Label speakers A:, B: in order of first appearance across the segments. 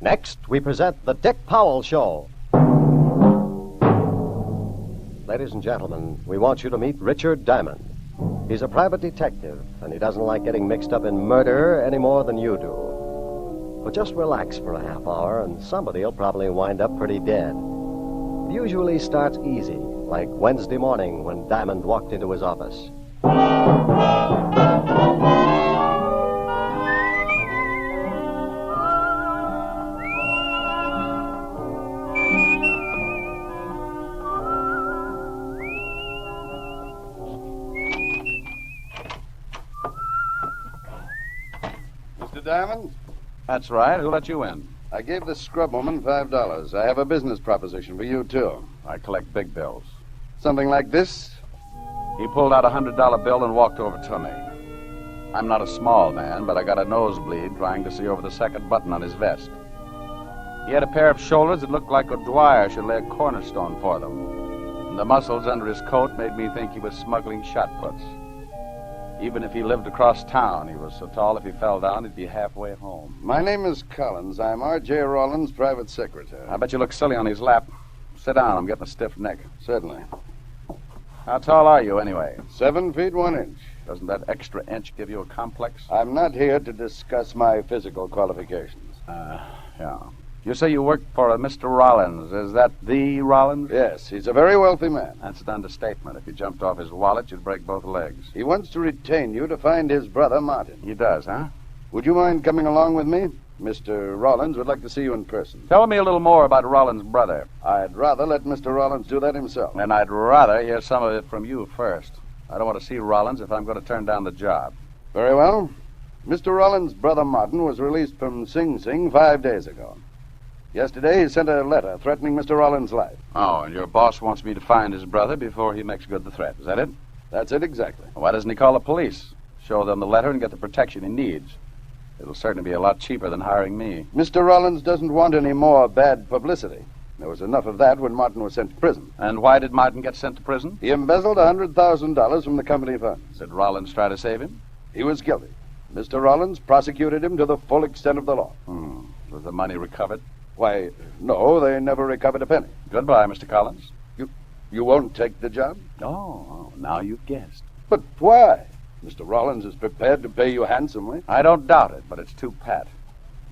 A: Next, we present The Dick Powell Show. Ladies and gentlemen, we want you to meet Richard Diamond. He's a private detective, and he doesn't like getting mixed up in murder any more than you do. But just relax for a half hour, and somebody will probably wind up pretty dead. It usually starts easy, like Wednesday morning when Diamond walked into his office.
B: Mr. Diamond?
C: That's right. Who let you in?
B: I gave the scrub woman $5. I have a business proposition for you, too.
C: I collect big bills.
B: Something like this?
C: He pulled out a $100 bill and walked over to me. I'm not a small man, but I got a nosebleed trying to see over the second button on his vest. He had a pair of shoulders that looked like O'Dwyer should lay a cornerstone for them. And the muscles under his coat made me think he was smuggling shot puts. Even if he lived across town, he was so tall if he fell down, he'd be halfway home.
B: My name is Collins. I'm R.J. Rawlins' private secretary.
C: I bet you look silly on his lap. Sit down. I'm getting a stiff neck.
B: Certainly.
C: How tall are you, anyway?
B: 7 feet 1 inch.
C: Doesn't that extra inch give you a complex?
B: I'm not here to discuss my physical qualifications.
C: Yeah. You say you work for a Mr. Rawlins. Is that the Rawlins?
B: Yes, he's a very wealthy man.
C: That's an understatement. If you jumped off his wallet, you'd break both legs.
B: He wants to retain you to find his brother, Martin.
C: He does, huh?
B: Would you mind coming along with me? Mr. Rawlins would like to see you in person.
C: Tell me a little more about Rawlins' brother.
B: I'd rather let Mr. Rawlins do that himself.
C: And I'd rather hear some of it from you first. I don't want to see Rawlins if I'm going to turn down the job.
B: Very well. Mr. Rawlins' brother Martin was released from Sing Sing 5 days ago. Yesterday, he sent a letter threatening Mr. Rawlins' life.
C: Oh, and your boss wants me to find his brother before he makes good the threat. Is that it?
B: That's it exactly.
C: Why doesn't he call the police? Show them the letter and get the protection he needs. It'll certainly be a lot cheaper than hiring me.
B: Mr. Rawlins doesn't want any more bad publicity. There was enough of that when Martin was sent to prison.
C: And why did Martin get sent to prison?
B: He embezzled $100,000 from the company funds.
C: Did Rawlins try to save him?
B: He was guilty. Mr. Rawlins prosecuted him to the full extent of the law.
C: Was the money recovered?
B: Why, no, they never recovered a penny.
C: Goodbye, Mr. Collins.
B: You won't take the job?
C: Oh, now you've guessed.
B: But why? Mr. Rawlins is prepared to pay you handsomely.
C: I don't doubt it, but it's too pat.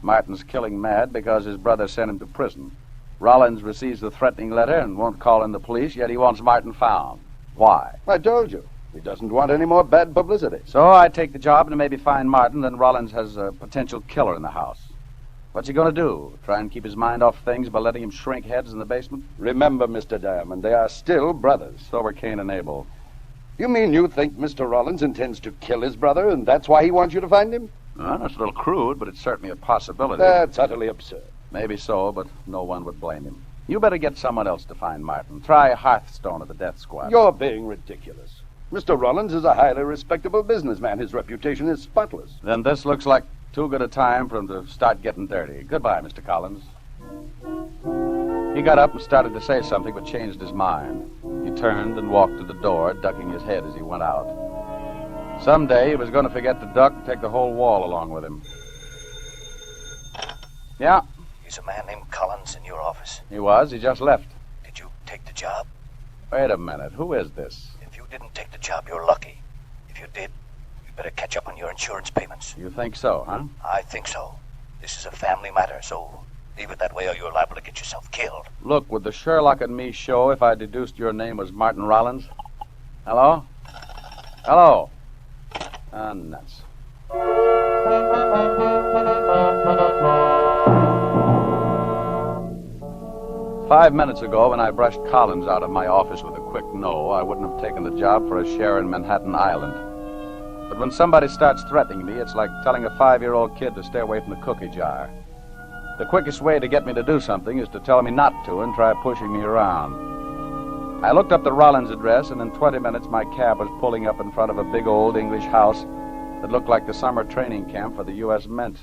C: Martin's killing mad because his brother sent him to prison. Rawlins receives the threatening letter and won't call in the police, yet he wants Martin found. Why?
B: I told you. He doesn't want any more bad publicity.
C: So I take the job and maybe find Martin, then Rawlins has a potential killer in the house. What's he going to do? Try and keep his mind off things by letting him shrink heads in the basement?
B: Remember, Mr. Diamond, they are still brothers.
C: So were Cain and Abel.
B: You mean you think Mr. Rawlins intends to kill his brother, and that's why he wants you to find him?
C: Well, that's a little crude, but it's certainly a possibility.
B: That's utterly absurd.
C: Maybe so, but no one would blame him. You better get someone else to find Martin. Try Hearthstone at the Death Squad.
B: You're being ridiculous. Mr. Rawlins is a highly respectable businessman. His reputation is spotless.
C: Then this looks like too good a time for him to start getting dirty. Goodbye, Mr. Collins. He got up and started to say something, but changed his mind. He turned and walked to the door, ducking his head as he went out. Someday he was going to forget to duck and take the whole wall along with him. Yeah?
D: Is a man named Collins in your office?
C: He was. He just left.
D: Did you take the job?
C: Wait a minute. Who is this?
D: If you didn't take the job, you're lucky. If you did, you better catch up on your insurance payments.
C: You think so, huh?
D: I think so. This is a family matter, so leave it that way or you're liable to get yourself killed.
C: Look, would the Sherlock and me show if I deduced your name was Martin Rawlins? Hello? Hello? Nuts. 5 minutes ago, when I brushed Collins out of my office with a quick no, I wouldn't have taken the job for a share in Manhattan Island. But when somebody starts threatening me, it's like telling a 5-year-old kid to stay away from the cookie jar. The quickest way to get me to do something is to tell me not to and try pushing me around. I looked up the Rawlins address, and in 20 minutes my cab was pulling up in front of a big old English house that looked like the summer training camp for the U.S. Mint.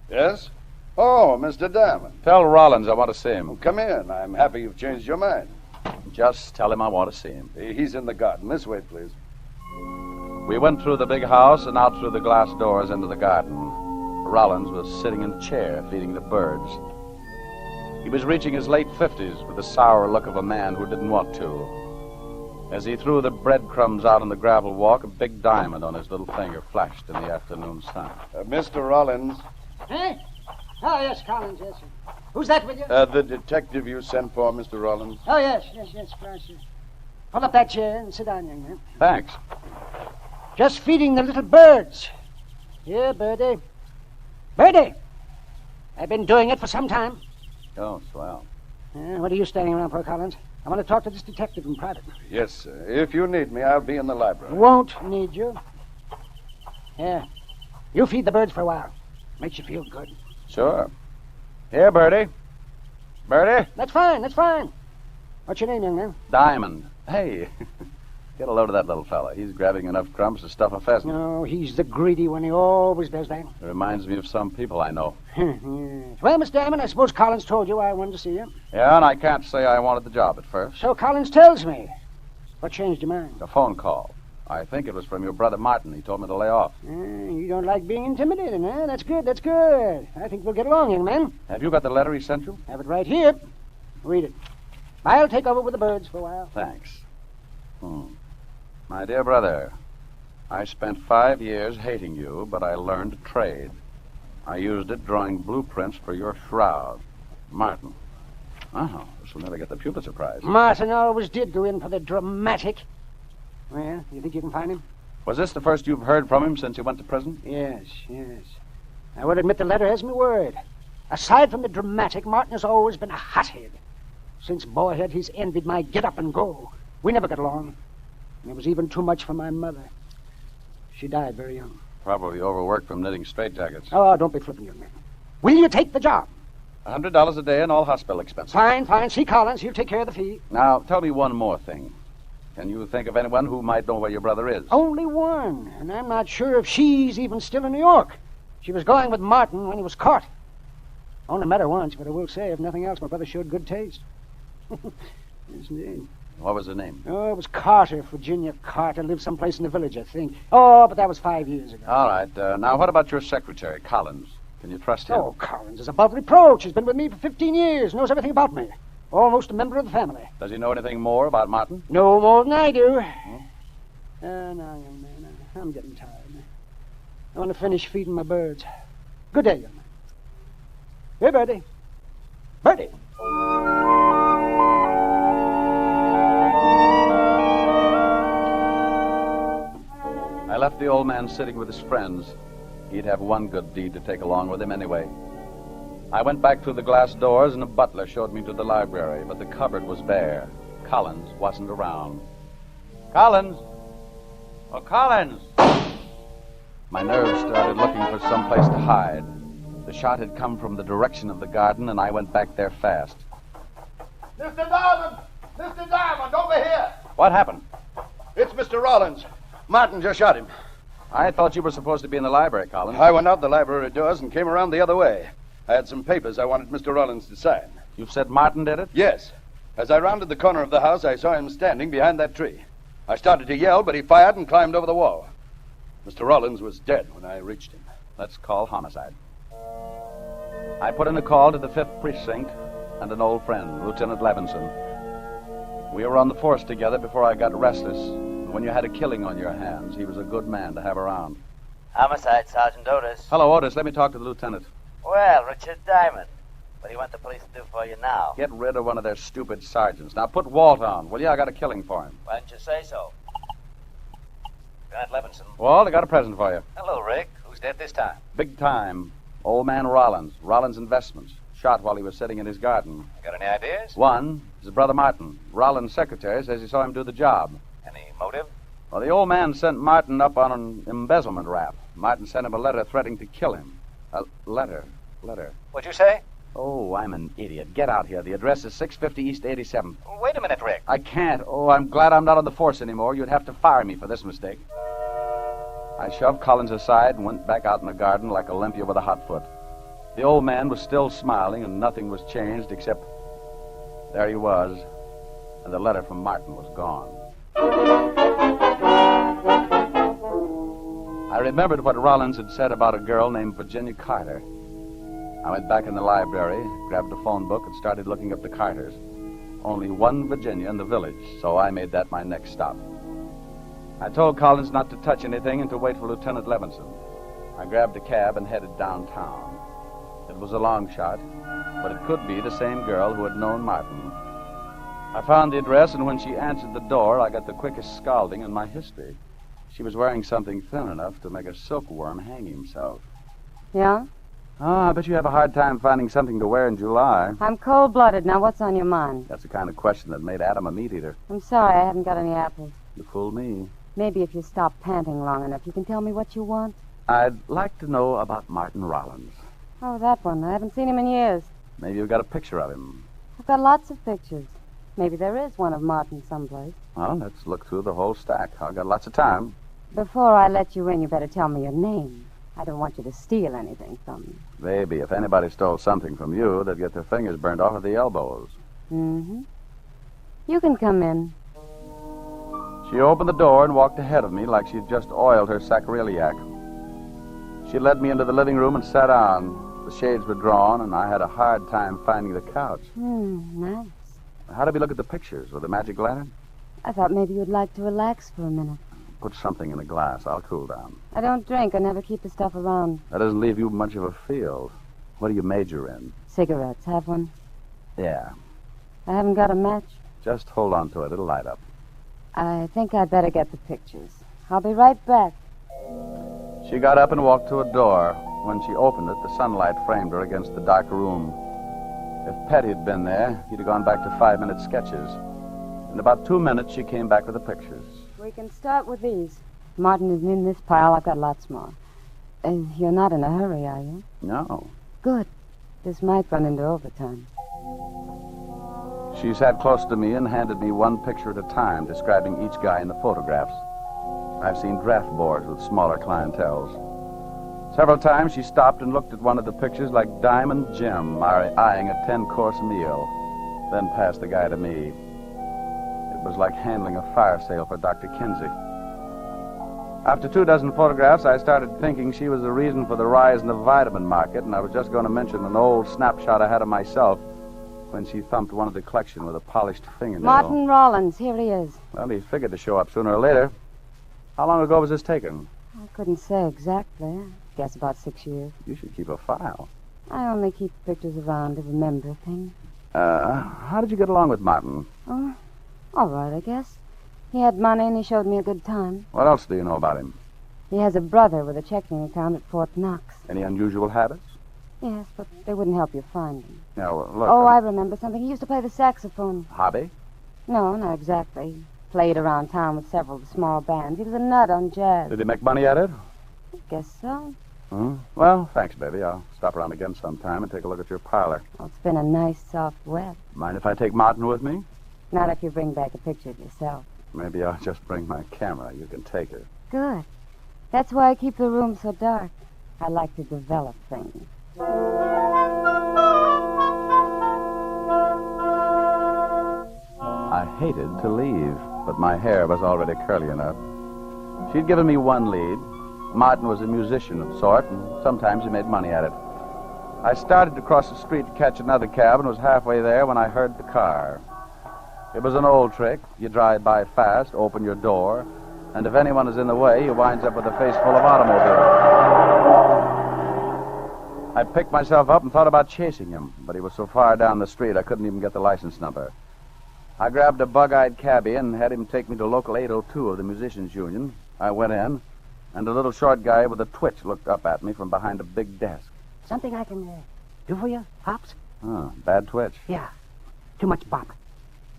B: Yes? Oh, Mr. Diamond.
C: Tell Rawlins I want to see him.
B: Well, come in. I'm happy you've changed your mind.
C: Just tell him I want to see him.
B: He's in the garden. This way, please.
C: We went through the big house and out through the glass doors into the garden. Rawlins was sitting in a chair feeding the birds. He was reaching his late 50s with the sour look of a man who didn't want to. As he threw the breadcrumbs out on the gravel walk, a big diamond on his little finger flashed in the afternoon sun.
B: Mr. Rawlins.
E: Hey? Oh, yes, Collins, yes. Who's that with you?
B: The detective you sent for, Mr. Rawlins.
E: Oh, yes, right. Pull up that chair and sit down, young man.
C: Thanks.
E: Just feeding the little birds. Here, Birdie. Birdie! I've been doing it for some time.
C: Oh, swell.
E: What are you standing around for, Collins? I want to talk to this detective in private.
B: Yes, sir. If you need me, I'll be in the library.
E: Won't need you. Here. You feed the birds for a while. Makes you feel good.
C: Sure. Here, Birdie. Birdie?
E: That's fine. What's your name, young man?
C: Diamond. Hey, get a load of that little fella. He's grabbing enough crumbs to stuff a pheasant.
E: No, he's the greedy one. He always does that.
C: It reminds me of some people I know.
E: Yes. Well, Miss Diamond, I suppose Collins told you I wanted to see you.
C: Yeah, and I can't say I wanted the job at first.
E: So Collins tells me. What changed your mind?
C: A phone call. I think it was from your brother Martin. He told me to lay off.
E: You don't like being intimidated, huh? That's good. I think we'll get along, young man.
C: Have you got the letter he sent you?
E: Have it right here. Read it. I'll take over with the birds for a while.
C: Thanks. My dear brother, I spent 5 years hating you, but I learned to trade. I used it drawing blueprints for your shroud. Martin. Oh, this will never get the Pulitzer Prize.
E: Martin always did go in for the dramatic. Well, you think you can find him?
C: Was this the first you've heard from him since he went to prison?
E: Yes. I will admit the letter has me worried. Aside from the dramatic, Martin has always been a hothead. Since boyhood, he's envied my get-up and go. We never got along. And it was even too much for my mother. She died very young.
C: Probably overworked from knitting straitjackets.
E: Oh, don't be flippant, young man. Will you take the job?
C: $100 a day and all hospital expenses.
E: Fine. See Collins. He'll take care of the fee.
C: Now, tell me one more thing. Can you think of anyone who might know where your brother is?
E: Only one, and I'm not sure if she's even still in New York. She was going with Martin when he was caught. Only met her once, but I will say, if nothing else, my brother showed good taste. Yes, indeed.
C: What was her name?
E: Oh, it was Carter, Virginia Carter. Lived someplace in the village, I think. Oh, but that was 5 years ago.
C: All right. Now, what about your secretary, Collins? Can you trust him?
E: Oh, Collins is above reproach. He's been with me for 15 years. Knows everything about me. Almost a member of the family.
C: Does he know anything more about Martin?
E: No more than I do. Now, young man, I'm getting tired. I want to finish feeding my birds. Good day, young man. Here, Birdie. Birdie.
C: I left the old man sitting with his friends. He'd have one good deed to take along with him anyway. I went back through the glass doors, and a butler showed me to the library, but the cupboard was bare. Collins wasn't around. Collins! Oh, Collins! My nerves started looking for some place to hide. The shot had come from the direction of the garden, and I went back there fast.
B: Mr. Diamond! Mr. Diamond, over here!
C: What happened?
B: It's Mr. Rawlins. Martin just shot him.
C: I thought you were supposed to be in the library, Collins.
B: I went out the library doors and came around the other way. I had some papers I wanted Mr. Rawlins to sign.
C: You said Martin did it?
B: Yes. As I rounded the corner of the house, I saw him standing behind that tree. I started to yell, but he fired and climbed over the wall. Mr. Rawlins was dead when I reached him.
C: Let's call homicide. I put in a call to the 5th Precinct and an old friend, Lieutenant Levinson. We were on the force together before I got restless. When you had a killing on your hands, he was a good man to have around.
D: Homicide, Sergeant Otis.
C: Hello, Otis. Let me talk to the lieutenant.
D: Well, Richard Diamond. What do you want the police to do for you now?
C: Get rid of one of their stupid sergeants. Now put Walt on, will you? I got a killing for him.
D: Why didn't you say so? Lieutenant Levinson.
C: Walt, I got a present for you.
D: Hello, Rick. Who's dead this time?
C: Big time. Old man Rawlins. Rawlins Investments. Shot while he was sitting in his garden.
D: Got any ideas?
C: One, his brother Martin. Rollins' secretary says he saw him do the job.
D: Any motive?
C: Well, the old man sent Martin up on an embezzlement rap. Martin sent him a letter threatening to kill him. A letter.
D: What'd you say?
C: Oh, I'm an idiot. Get out here. The address is 650 East 87th.
D: Wait a minute, Rick.
C: I can't. Oh, I'm glad I'm not on the force anymore. You'd have to fire me for this mistake. I shoved Collins aside and went back out in the garden like Olympia with a hot foot. The old man was still smiling, and nothing was changed except there he was, and the letter from Martin was gone. I remembered what Rawlins had said about a girl named Virginia Carter. I went back in the library, grabbed a phone book, and started looking up the Carters. Only one Virginia in the village, so I made that my next stop. I told Collins not to touch anything and to wait for Lieutenant Levinson. I grabbed a cab and headed downtown. It was a long shot, but it could be the same girl who had known Martin. I found the address, and when she answered the door, I got the quickest scalding in my history. She was wearing something thin enough to make a silkworm hang himself.
F: Yeah?
C: Oh, I bet you have a hard time finding something to wear in July.
F: I'm cold-blooded. Now, what's on your mind?
C: That's the kind of question that made Adam a meat-eater.
F: I'm sorry, I haven't got any apples.
C: You fooled me.
F: Maybe if you stop panting long enough, you can tell me what you want.
C: I'd like to know about Martin Rawlins.
F: Oh, that one. I haven't seen him in years.
C: Maybe you've got a picture of him.
F: I've got lots of pictures. Maybe there is one of Martin someplace.
C: Well, let's look through the whole stack. I've got lots of time.
F: Before I let you in, you better tell me your name. I don't want you to steal anything from me.
C: Baby, if anybody stole something from you, they'd get their fingers burned off at the elbows.
F: Mm-hmm. You can come in.
C: She opened the door and walked ahead of me like she'd just oiled her sacroiliac. She led me into the living room and sat down. The shades were drawn, and I had a hard time finding the couch.
F: Nice.
C: How did we look at the pictures? With a magic lantern?
F: I thought maybe you'd like to relax for a minute.
C: Put something in a glass. I'll cool down.
F: I don't drink. I never keep the stuff around.
C: That doesn't leave you much of a field. What do you major in?
F: Cigarettes. Have one?
C: Yeah.
F: I haven't got a match.
C: Just hold on to it. It'll light up.
F: I think I'd better get the pictures. I'll be right back.
C: She got up and walked to a door. When she opened it, the sunlight framed her against the dark room. If Petty had been there, he'd have gone back to 5-minute sketches. In about 2 minutes, she came back with the pictures.
F: We can start with these. Martin isn't in this pile. I've got lots more. You're not in a hurry, are you?
C: No.
F: Good. This might run into overtime.
C: She sat close to me and handed me one picture at a time, describing each guy in the photographs. I've seen draft boards with smaller clienteles. Several times she stopped and looked at one of the pictures like Diamond Jim eyeing a 10-course meal, then passed the guy to me. It was like handling a fire sale for Dr. Kinsey. After 24 photographs, I started thinking she was the reason for the rise in the vitamin market, and I was just going to mention an old snapshot I had of myself when she thumped one of the collection with a polished fingernail.
F: Martin Rawlins, here he is.
C: Well, he figured to show up sooner or later. How long ago was this taken?
F: I couldn't say exactly. I guess about 6 years.
C: You should keep a file.
F: I only keep pictures around to remember things.
C: How did you get along with Martin?
F: Oh, all right, I guess. He had money and he showed me a good time.
C: What else do you know about him?
F: He has a brother with a checking account at Fort Knox.
C: Any unusual habits?
F: Yes, but they wouldn't help you find him.
C: No, look.
F: Oh, I remember something. He used to play the saxophone.
C: Hobby?
F: No, not exactly. He played around town with several of the small bands. He was a nut on jazz.
C: Did he make money at it?
F: I guess so.
C: Well, thanks, baby. I'll stop around again sometime and take a look at your parlor.
F: Well, it's been a nice, soft web.
C: Mind if I take Martin with me?
F: Not if you bring back a picture of yourself.
C: Maybe I'll just bring my camera. You can take her.
F: Good. That's why I keep the room so dark. I like to develop things.
C: I hated to leave, but my hair was already curly enough. She'd given me one lead. Martin was a musician of sort, and sometimes he made money at it. I started to cross the street to catch another cab and was halfway there when I heard the car. It was an old trick. You drive by fast, open your door, and if anyone is in the way, you winds up with a face full of automobiles. I picked myself up and thought about chasing him, but he was so far down the street I couldn't even get the license number. I grabbed a bug-eyed cabbie and had him take me to local 802 of the Musicians' Union. I went in, and a little short guy with a twitch looked up at me from behind a big desk.
E: Something I can do for you, Pops?
C: Oh, bad twitch.
E: Yeah. Too much bop.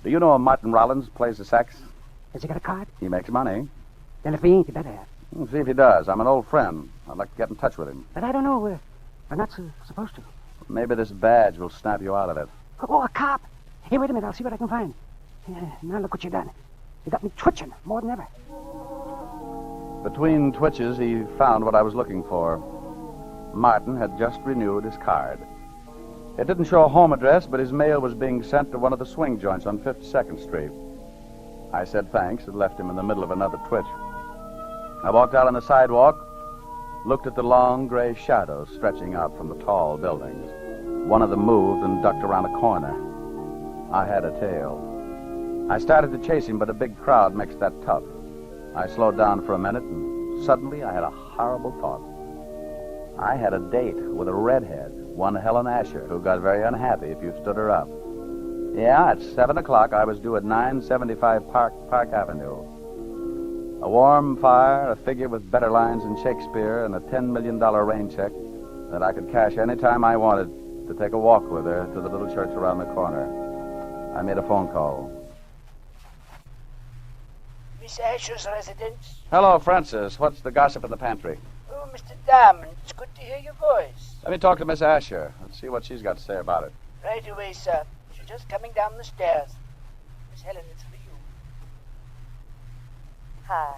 C: Do you know Martin Rawlins plays the sax?
E: Has he got a card?
C: He makes money.
E: Then if he ain't, you better have.
C: See if he does. I'm an old friend. I'd like to get in touch with him.
E: But I don't know. We're not supposed to.
C: Maybe this badge will snap you out of it.
E: Oh, a cop. Hey, wait a minute. I'll see what I can find. Now look what you done. You got me twitching more than ever.
C: Between twitches, he found what I was looking for. Martin had just renewed his card. It didn't show a home address, but his mail was being sent to one of the swing joints on 52nd Street. I said thanks and left him in the middle of another twitch. I walked out on the sidewalk, looked at the long gray shadows stretching out from the tall buildings. One of them moved and ducked around a corner. I had a tail. I started to chase him, but a big crowd makes that tough. I slowed down for a minute, and suddenly I had a horrible thought. I had a date with a redhead, one Helen Asher, who got very unhappy if you stood her up. Yeah, at 7 o'clock, I was due at 975 Park Avenue. A warm fire, a figure with better lines than Shakespeare, and a $10 million rain check that I could cash any time I wanted to take a walk with her to the little church around the corner. I made a phone call.
G: Miss Asher's residence?
C: Hello, Francis. What's the gossip in the pantry?
G: Oh, Mr. Diamond, it's good to hear your voice.
C: Let me talk to Miss Asher. Let's see what she's got to say about it.
G: Right away, sir. She's just coming down the stairs. Miss Helen, it's for you.
H: Hi.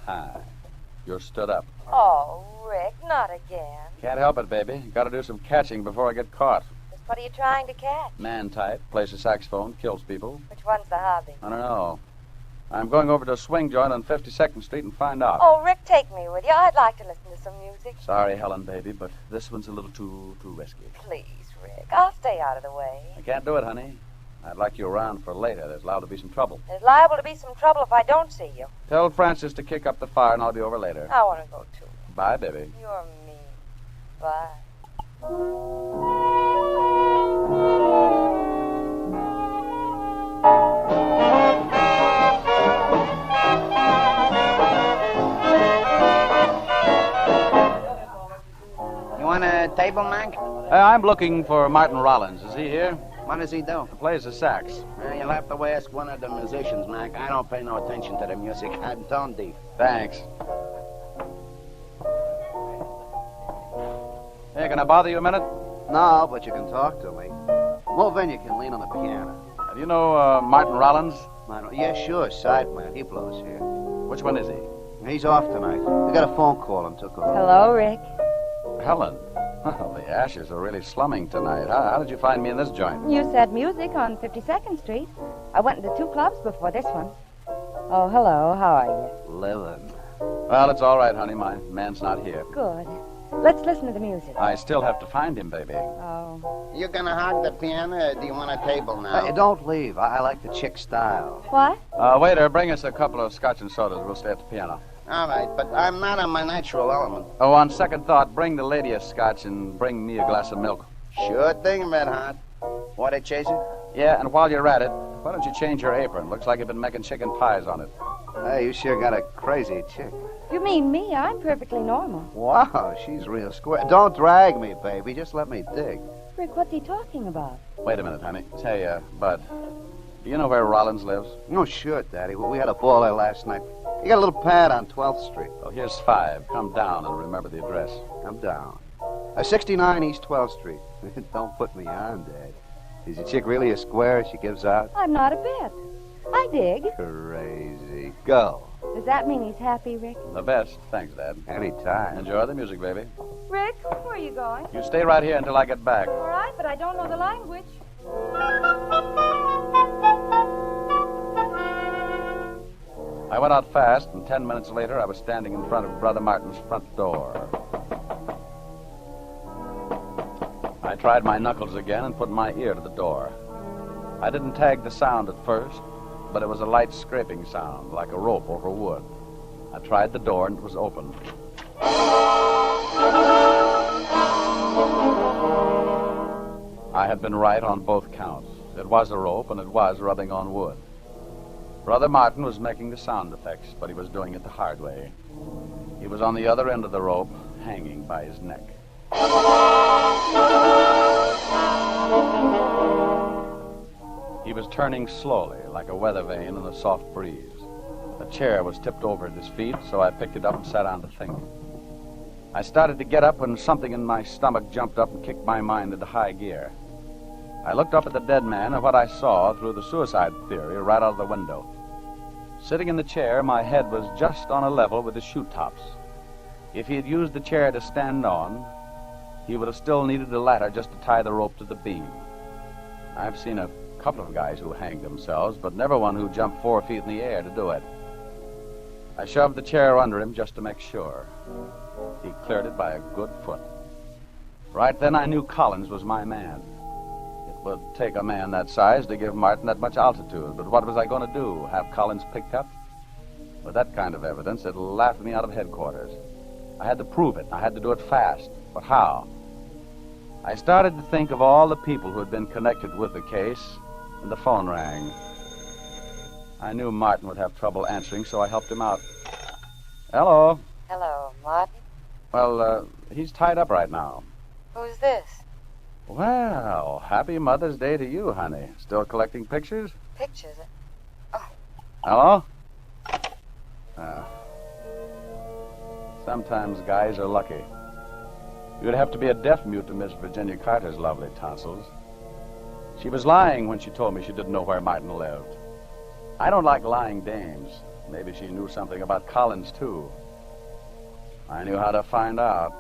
C: Hi. You're stood up.
H: Oh, Rick, not again.
C: Can't help it, baby. Got to do some catching before I get caught.
H: Just what are you trying to catch?
C: Man type, plays a saxophone, kills people.
H: Which one's the hobby?
C: I don't know. I'm going over to a swing joint on 52nd Street and find out.
H: Oh, Rick, take me with you. I'd like to listen to some music.
C: Sorry, Helen, baby, but this one's a little too risky.
H: Please, Rick. I'll stay out of the way.
C: I can't do it, honey. I'd like you around for later. There's liable to be some trouble.
H: There's liable to be some trouble if I don't see you.
C: Tell Francis to kick up the fire, and I'll be over later.
H: I want to go, too.
C: Bye, baby.
H: You're mean. Bye.
I: You want a table, Mac?
C: I'm looking for Martin Rawlins. Is he here?
I: What does he do?
C: He plays the sax.
I: You'll have to ask one of the musicians, Mac. I don't pay no attention to the music. I'm tone deaf.
C: Thanks. Hey, can I bother you a minute?
J: No, but you can talk to me. Move in, you can lean on the piano.
C: Do you know Martin Rawlins?
J: Yeah, sure, sideman. He blows here.
C: Which one is he?
J: He's off tonight. We got a phone call and took off.
F: Hello, Rick.
C: Helen. Well, the Ashers are really slumming tonight. How did you find me in this joint?
F: You said music on 52nd Street. I went into 2 clubs before this one. Oh, hello. How are you?
J: Living.
C: Well, it's all right, honey. My man's not here.
F: Good. Let's listen to the music.
C: I still have to find him, baby.
F: Oh.
I: You gonna hog the piano, or do you want a table now?
J: Hey, don't leave. I like the chick style.
F: What?
C: Waiter, bring us a couple of scotch and sodas. We'll stay at the piano.
I: All right, but I'm not on my natural element.
C: Oh, on second thought, bring the lady a scotch and bring me a glass of milk.
I: Sure thing, Red Hot. Water chaser?
C: Yeah, and while you're at it, why don't you change your apron? Looks like you've been making chicken pies on it.
J: Hey, you sure got a crazy chick.
F: You mean me? I'm perfectly normal.
J: Wow, she's real square. Don't drag me, baby. Just let me dig.
F: Rick, what's he talking about?
C: Wait a minute, honey. Say, Bud, do you know where Rawlins lives?
J: No, sure, Daddy. We had a ball there last night. You got a little pad on 12th Street.
C: Oh, here's 5. Come down and remember the address.
J: I'm down. 69 East 12th Street. Don't put me on, Dad. Is your chick really a square she gives out?
F: I'm not a bit. I dig.
J: Crazy. Go.
F: Does that mean he's happy, Rick?
C: The best. Thanks, Dad.
J: Anytime.
C: Enjoy the music, baby.
F: Rick, where are you going?
C: You stay right here until I get back.
F: All right, but I don't know the language.
C: I went out fast, and 10 minutes later, I was standing in front of Brother Martin's front door. I tried my knuckles again and put my ear to the door. I didn't tag the sound at first, but it was a light scraping sound, like a rope over wood. I tried the door, and it was open. I had been right on both counts. It was a rope, and it was rubbing on wood. Brother Martin was making the sound effects, but he was doing it the hard way. He was on the other end of the rope, hanging by his neck. He was turning slowly, like a weather vane in a soft breeze. A chair was tipped over at his feet, so I picked it up and sat down to think. I started to get up when something in my stomach jumped up and kicked my mind into high gear. I looked up at the dead man, and what I saw threw the suicide theory right out of the window. Sitting in the chair, my head was just on a level with the shoe tops. If he had used the chair to stand on, he would have still needed a ladder just to tie the rope to the beam. I've seen a couple of guys who hanged themselves, but never one who jumped 4 feet in the air to do it. I shoved the chair under him just to make sure. He cleared it by a good foot. Right then I knew Collins was my man. It would take a man that size to give Martin that much altitude, but what was I going to do, have Collins picked up? With that kind of evidence, it laughed me out of headquarters. I had to prove it. I had to do it fast. But how? I started to think of all the people who had been connected with the case, and the phone rang. I knew Martin would have trouble answering, so I helped him out. Hello.
H: Hello, Martin.
C: Well, he's tied up right now.
H: Who's this?
C: Well, happy Mother's Day to you, honey. Still collecting pictures?
H: Pictures?
C: Hello? Sometimes guys are lucky. You'd have to be a deaf mute to miss Virginia Carter's lovely tonsils. She was lying when she told me she didn't know where Martin lived. I don't like lying dames. Maybe she knew something about Collins, too. I knew how to find out.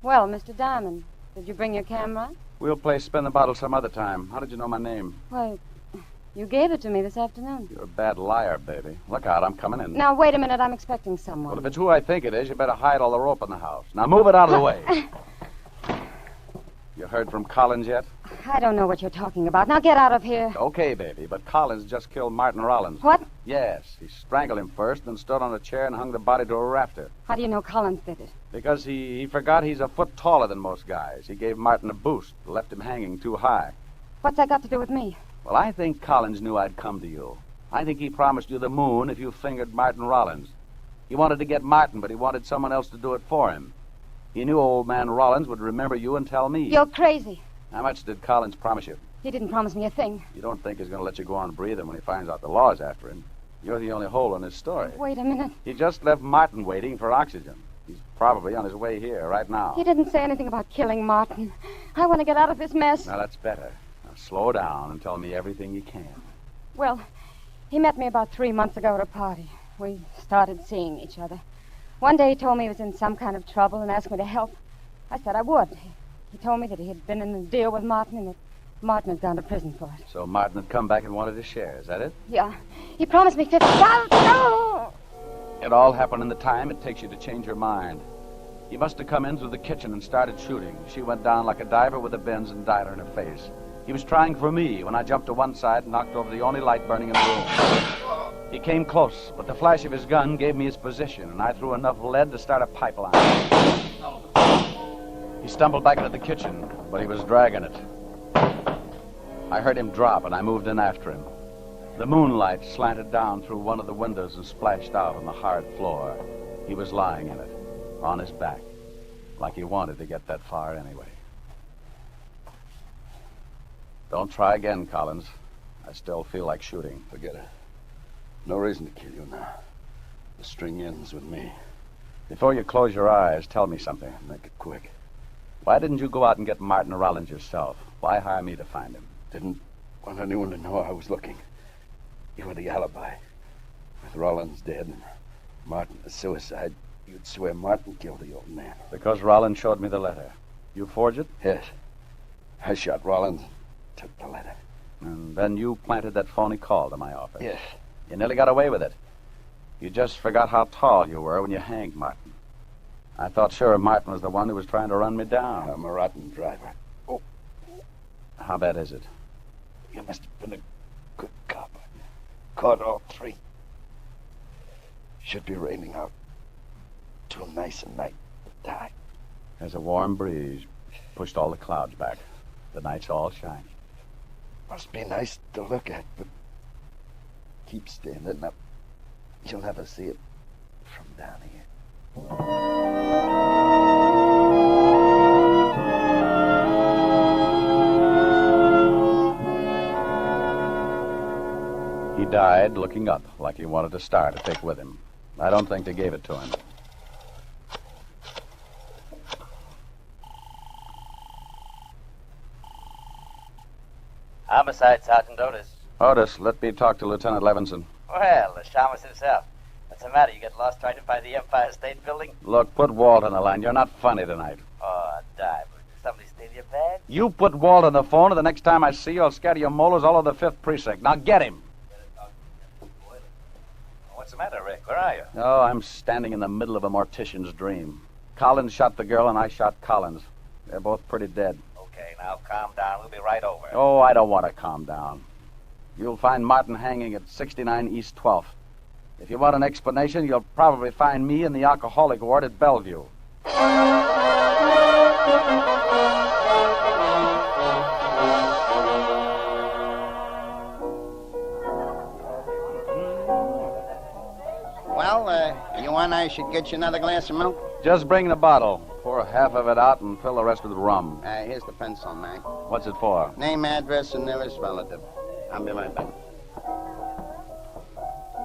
F: Well, Mr. Diamond, did you bring your camera?
C: We'll play spin the bottle some other time. How did you know my name?
F: Why, you gave it to me this afternoon.
C: You're a bad liar, baby. Look out, I'm coming in.
F: Now, wait a minute. I'm expecting someone.
C: Well, if it's who I think it is, you better hide all the rope in the house. Now move it out of the way. You heard from Collins yet?
F: I don't know what you're talking about. Now get out of here.
C: Okay, baby, but Collins just killed Martin Rawlins.
F: What?
C: Yes, he strangled him first, then stood on a chair and hung the body to a rafter.
F: How do you know Collins did it?
C: Because he forgot he's a foot taller than most guys. He gave Martin a boost, left him hanging too high.
F: What's that got to do with me?
C: Well, I think Collins knew I'd come to you. I think he promised you the moon if you fingered Martin Rawlins. He wanted to get Martin, but he wanted someone else to do it for him. He knew old man Rawlins would remember you and tell me.
F: You're crazy.
C: How much did Collins promise you?
F: He didn't promise me a thing.
C: You don't think he's going to let you go on breathing when he finds out the law's after him? You're the only hole in his story.
F: Wait a minute.
C: He just left Martin waiting for oxygen. He's probably on his way here right now.
F: He didn't say anything about killing Martin. I want to get out of this mess.
C: Now, that's better. Now, slow down and tell me everything you can.
F: Well, he met me about 3 months ago at a party. We started seeing each other. One day he told me he was in some kind of trouble and asked me to help. I said I would. He told me that he had been in a deal with Martin and that Martin had gone to prison for it.
C: So Martin had come back and wanted his share, is that it?
F: Yeah. He promised me $50. No!
C: It all happened in the time it takes you to change your mind. He must have come in through the kitchen and started shooting. She went down like a diver with a Benz and died on her face. He was trying for me when I jumped to one side and knocked over the only light burning in the room. He came close, but the flash of his gun gave me his position, and I threw enough lead to start a pipeline. He stumbled back into the kitchen, but he was dragging it. I heard him drop, and I moved in after him. The moonlight slanted down through one of the windows and splashed out on the hard floor. He was lying in it, on his back, like he wanted to get that far anyway. Don't try again, Collins. I still feel like shooting.
B: Forget it. No reason to kill you now. The string ends with me.
C: Before you close your eyes, tell me something.
B: Make it quick.
C: Why didn't you go out and get Martin Rawlins yourself? Why hire me to find him?
B: Didn't want anyone to know I was looking. You were the alibi. With Rawlins dead and Martin a suicide, you'd swear Martin killed the old man.
C: Because Rawlins showed me the letter. You forged it?
B: Yes. I shot Rawlins, took the letter.
C: And then you planted that phony call to my office.
B: Yes.
C: You nearly got away with it. You just forgot how tall you were when you hanged Martin. I thought sure Martin was the one who was trying to run me down.
B: I'm a rotten driver. Oh.
C: How bad is it?
B: You must have been a good cop. Caught all three. Should be raining out. Too nice a night to die.
C: There's a warm breeze. Pushed all the clouds back. The night's all shiny.
B: Must be nice to look at, but keep standing up. You'll never see it from down here.
C: He died looking up like he wanted a star to take with him. I don't think they gave it to him.
K: Homicide, Sergeant Otis.
C: Otis, let me talk to Lieutenant Levinson.
K: Well, the shamus himself. What's the matter? You get lost trying to find the Empire State Building?
C: Look, put Walt on the line. You're not funny tonight.
K: Oh, dive. Somebody stayed with your bag?
C: You put Walt on the phone, and the next time I see you, I'll scatter your molars all over the 5th precinct. Now get him.
K: What's the matter, Rick? Where are you?
C: Oh, I'm standing in the middle of a mortician's dream. Collins shot the girl, and I shot Collins. They're both pretty dead.
K: Okay, now calm down. We'll be right over.
C: Oh, I don't want to calm down. You'll find Martin hanging at 69 East 12th. If you want an explanation, you'll probably find me in the alcoholic ward at Bellevue.
I: Well, you want I should get you another glass of milk?
C: Just bring the bottle. Pour half of it out and fill the rest with rum.
I: Here's the pencil, Mac.
C: What's it for?
I: Name, address, and nearest relative. I'll be right back.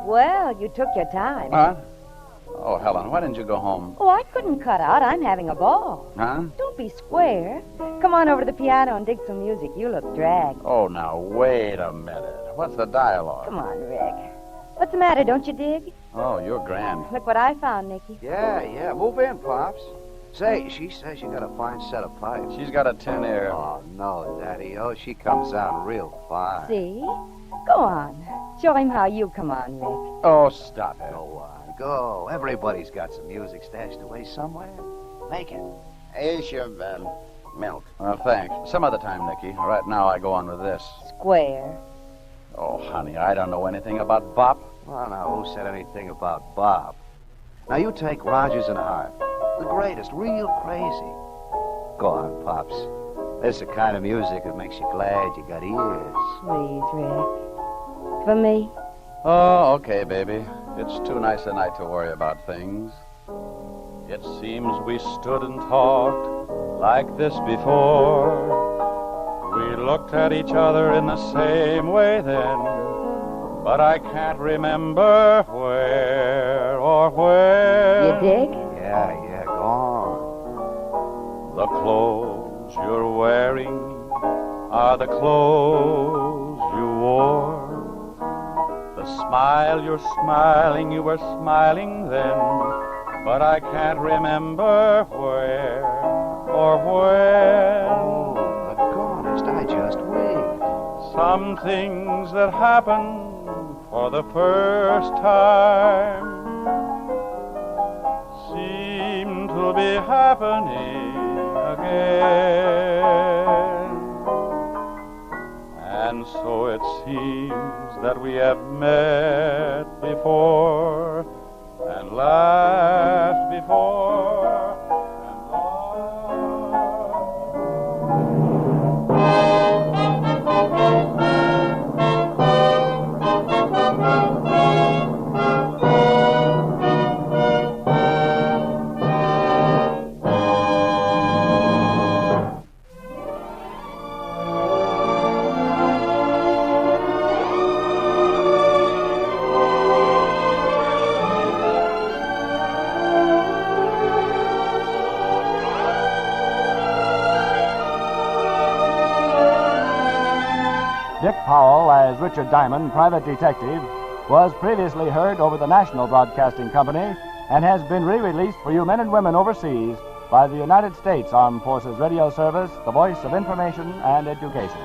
H: Well, you took your time.
C: Huh? Oh, Helen, why didn't you go home?
H: Oh, I couldn't cut out. I'm having a ball.
C: Huh?
H: Don't be square. Come on over to the piano and dig some music. You look dragged.
C: Oh, now, wait a minute. What's the dialogue?
H: Come on, Rick. What's the matter? Don't you dig?
C: Oh, you're grand.
H: Look what I found, Nicky.
J: Yeah. Move in, Pops. Say, she says you got a fine set of pipes.
C: She's got a tin ear.
J: Oh, no, Daddy. Oh, she comes out real fine.
H: See? Go on. Show him how you come on, Rick.
C: Oh, stop it.
J: Go on, go. Everybody's got some music stashed away somewhere. Make it.
I: Here's your milk.
C: Well, thanks. Some other time, Nicky. Right now, I go on with this.
H: Square.
C: Oh, honey, I don't know anything about bop.
J: Well, now, who said anything about Bob? Now, you take Rogers and Hart. The greatest, real crazy. Go on, Pops. This is the kind of music that makes you glad you got ears.
H: Please, Rick. For me?
C: Oh, okay, baby. It's too nice a night to worry about things. It seems we stood and talked like this before. We looked at each other in the same way then, but I can't remember where or when.
H: You dig?
J: Yeah, go on.
C: The clothes you're wearing are the clothes you wore. The smile you're smiling, you were smiling then, but I can't remember where or when.
J: Oh, but honest, I just wish.
C: Some things that happen for the first time seem to be happening again. And so it seems that we have met before and laughed before and
L: Dick Powell as Richard Diamond, private detective, was previously heard over the National Broadcasting Company and has been re-released for you men and women overseas by the United States Armed Forces Radio Service, the voice of information and education.